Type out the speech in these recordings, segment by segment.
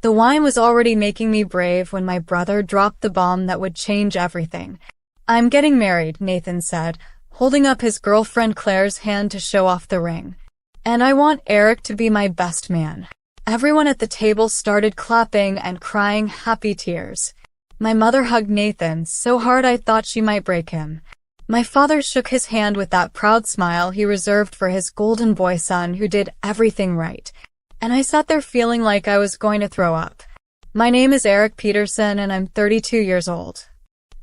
The wine was already making me brave when my brother dropped the bomb that would change everything. "I'm getting married," Nathan said, holding up his girlfriend Claire's hand to show off the ring. "And I want Eric to be my best man." Everyone at the table started clapping and crying happy tears. My mother hugged Nathan so hard I thought she might break him. My father shook his hand with that proud smile he reserved for his golden boy son who did everything right. And I sat there feeling like I was going to throw up. My name is Eric Peterson and I'm 32 years old.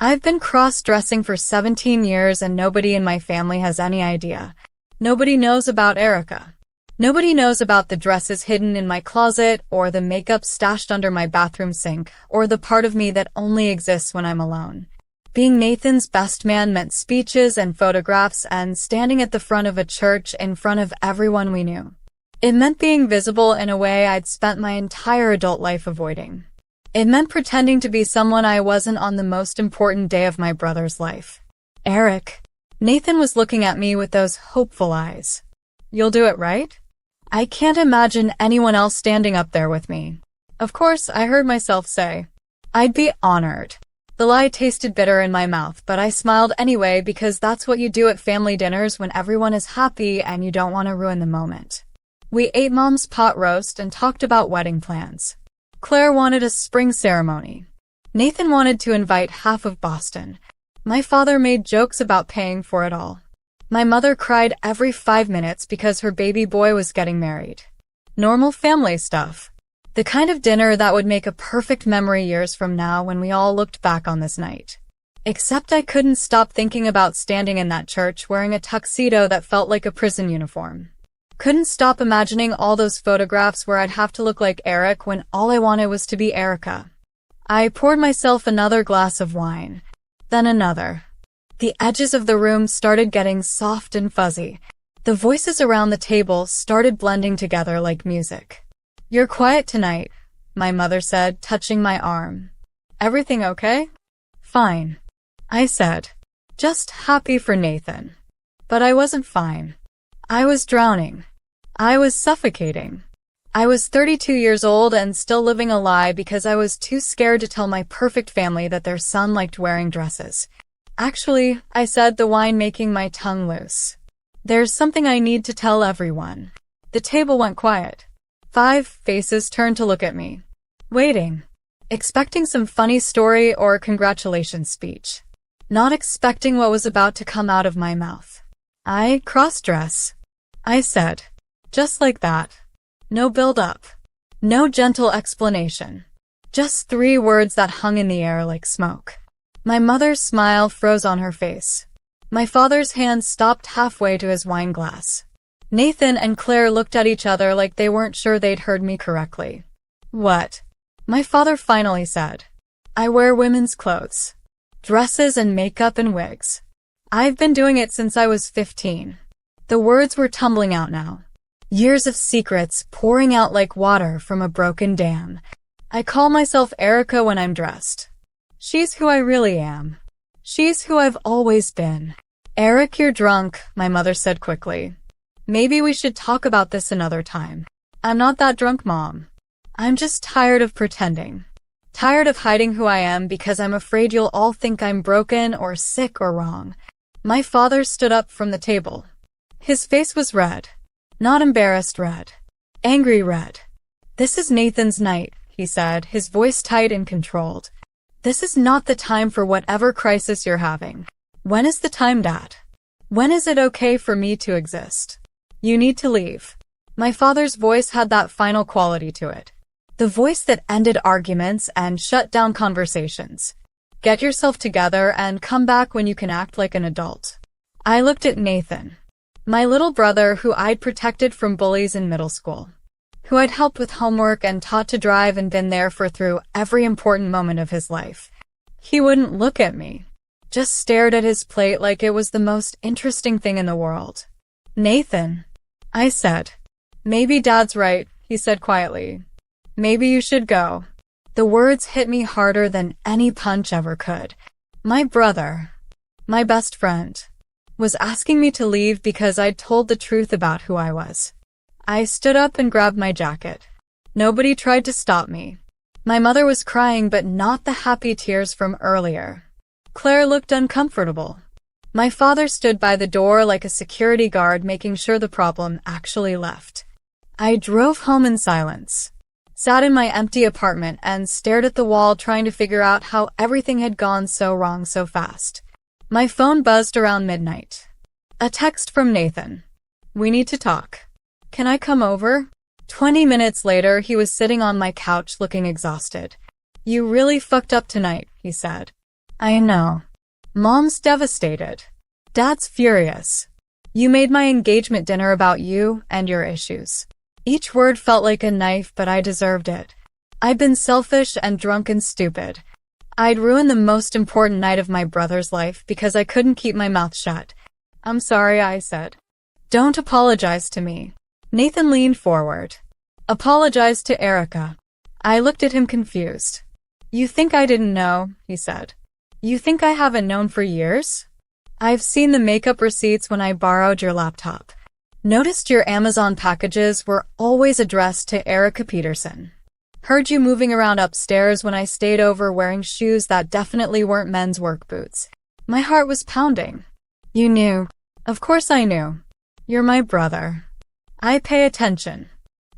I've been cross-dressing for 17 years and nobody in my family has any idea. Nobody knows about Erica. Nobody knows about the dresses hidden in my closet, or the makeup stashed under my bathroom sink, or the part of me that only exists when I'm alone. Being Nathan's best man meant speeches and photographs and standing at the front of a church in front of everyone we knew. It meant being visible in a way I'd spent my entire adult life avoiding. It meant pretending to be someone I wasn't on the most important day of my brother's life. "Eric." Nathan was looking at me with those hopeful eyes. "You'll do it, right?" I can't imagine anyone else standing up there with me. Of course, I heard myself say, "I'd be honored." The lie tasted bitter in my mouth, but I smiled anyway because that's what you do at family dinners when everyone is happy and you don't want to ruin the moment. We ate Mom's pot roast and talked about wedding plans. Claire wanted a spring ceremony. Nathan wanted to invite half of Boston. My father made jokes about paying for it all. My mother cried every 5 minutes because her baby boy was getting married. Normal family stuff. The kind of dinner that would make a perfect memory years from now when we all looked back on this night. Except I couldn't stop thinking about standing in that church wearing a tuxedo that felt like a prison uniform. Couldn't stop imagining all those photographs where I'd have to look like Eric when all I wanted was to be Erica. I poured myself another glass of wine. Then another. The edges of the room started getting soft and fuzzy. The voices around the table started blending together like music. "You're quiet tonight," my mother said, touching my arm. "Everything okay?" "Fine," I said. Just happy for Nathan. But I wasn't fine. I was drowning. I was suffocating. I was 32 years old and still living a lie because I was too scared to tell my perfect family that their son liked wearing dresses. "Actually," I said, the wine making my tongue loose. "There's something I need to tell everyone." The table went quiet. 5 faces turned to look at me. Waiting. Expecting some funny story or congratulations speech. Not expecting what was about to come out of my mouth. "I cross-dress," I said. Just like that. No build-up. No gentle explanation. Just 3 words that hung in the air like smoke. My mother's smile froze on her face. My father's hand stopped halfway to his wine glass. Nathan and Claire looked at each other like they weren't sure they'd heard me correctly. "What?" my father finally said. "I wear women's clothes. Dresses and makeup and wigs. I've been doing it since I was 15. The words were tumbling out now. Years of secrets pouring out like water from a broken dam. I call myself Erica when I'm dressed. She's who I really am. She's who I've always been. "Eric, you're drunk," my mother said quickly. "Maybe we should talk about this another time." "I'm not that drunk, Mom. I'm just tired of pretending. Tired of hiding who I am because I'm afraid you'll all think I'm broken or sick or wrong." My father stood up from the table. His face was red. Not embarrassed red. Angry red. "This is Nathan's night," he said, his voice tight and controlled. "This is not the time for whatever crisis you're having. When is the time, Dad? When is it okay for me to exist? You need to leave." My father's voice had that final quality to it. The voice that ended arguments and shut down conversations. "Get yourself together and come back when you can act like an adult." I looked at Nathan. My little brother who I'd protected from bullies in middle school. Who I'd helped with homework and taught to drive and been there for through every important moment of his life. He wouldn't look at me. Just stared at his plate like it was the most interesting thing in the world. "Nathan," I said. "Maybe Dad's right," he said quietly. "Maybe you should go." The words hit me harder than any punch ever could. My brother, my best friend, was asking me to leave because I'd told the truth about who I was. I stood up and grabbed my jacket. Nobody tried to stop me. My mother was crying, but not the happy tears from earlier. Claire looked uncomfortable. My father stood by the door like a security guard, making sure the problem actually left. I drove home in silence, sat in my empty apartment and stared at the wall, trying to figure out how everything had gone so wrong so fast. My phone buzzed around midnight. A text from Nathan. "We need to talk. Can I come over?" 20 minutes later, he was sitting on my couch looking exhausted. "You really fucked up tonight," he said. "I know." "Mom's devastated. Dad's furious. You made my engagement dinner about you and your issues." Each word felt like a knife, but I deserved it. I'd been selfish and drunk and stupid. I'd ruined the most important night of my brother's life because I couldn't keep my mouth shut. "I'm sorry," I said. "Don't apologize to me." Nathan leaned forward. "Apologize to Erica." I looked at him confused. "You think I didn't know?" he said. "You think I haven't known for years? I've seen the makeup receipts when I borrowed your laptop. Noticed your Amazon packages were always addressed to Eric Peterson. Heard you moving around upstairs when I stayed over wearing shoes that definitely weren't men's work boots." My heart was pounding. "You knew." "Of course I knew. You're my brother. I pay attention."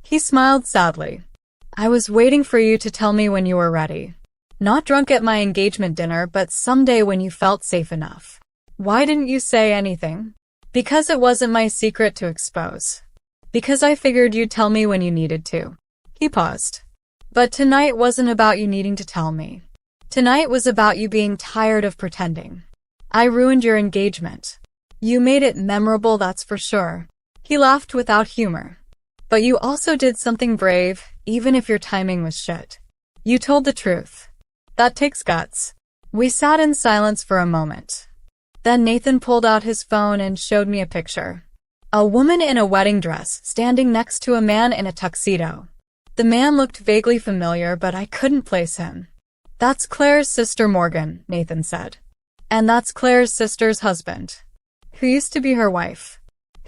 He smiled sadly. "I was waiting for you to tell me when you were ready. Not drunk at my engagement dinner, but someday when you felt safe enough." "Why didn't you say anything?" "Because it wasn't my secret to expose. Because I figured you'd tell me when you needed to." He paused. "But tonight wasn't about you needing to tell me. Tonight was about you being tired of pretending. I ruined your engagement. You made it memorable, that's for sure." He laughed without humor. "But you also did something brave, even if your timing was shit. You told the truth. That takes guts." We sat in silence for a moment. Then Nathan pulled out his phone and showed me a picture. A woman in a wedding dress standing next to a man in a tuxedo. The man looked vaguely familiar, but I couldn't place him. "That's Claire's sister Morgan," Nathan said. "And that's Claire's sister's husband, who used to be her wife,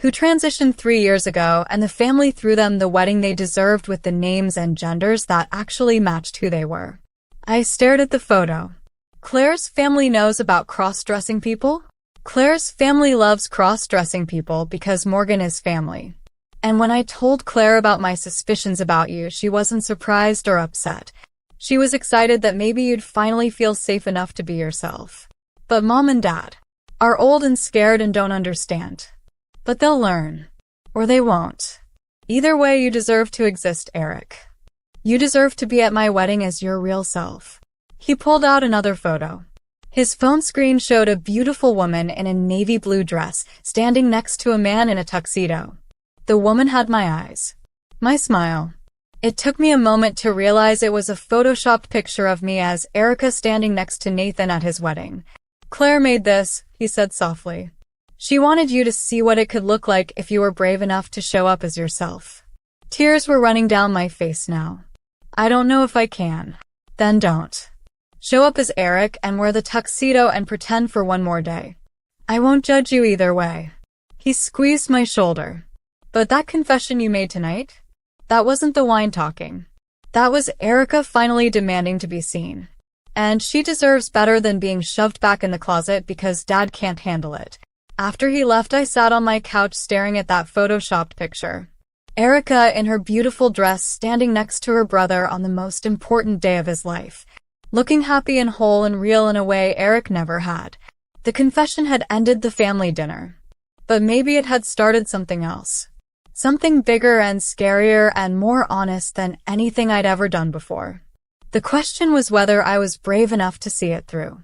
who transitioned 3 years ago, and the family threw them the wedding they deserved with the names and genders that actually matched who they were." I stared at the photo. "Claire's family knows about cross-dressing people?" "Claire's family loves cross-dressing people because Morgan is family. And when I told Claire about my suspicions about you, she wasn't surprised or upset. She was excited that maybe you'd finally feel safe enough to be yourself. But Mom and Dad are old and scared and don't understand. But they'll learn. Or they won't. Either way, you deserve to exist, Eric. You deserve to be at my wedding as your real self." He pulled out another photo. His phone screen showed a beautiful woman in a navy blue dress standing next to a man in a tuxedo. The woman had my eyes. My smile. It took me a moment to realize it was a photoshopped picture of me as Erica standing next to Nathan at his wedding. "Claire made this," he said softly. "She wanted you to see what it could look like if you were brave enough to show up as yourself." Tears were running down my face now. "I don't know if I can." "Then don't. Show up as Eric and wear the tuxedo and pretend for one more day. I won't judge you either way." He squeezed my shoulder. "But that confession you made tonight? That wasn't the wine talking. That was Erica finally demanding to be seen. And she deserves better than being shoved back in the closet because Dad can't handle it." After he left, I sat on my couch staring at that photoshopped picture. Erica in her beautiful dress standing next to her brother on the most important day of his life, looking happy and whole and real in a way Eric never had. The confession had ended the family dinner. But maybe it had started something else. Something bigger and scarier and more honest than anything I'd ever done before. The question was whether I was brave enough to see it through.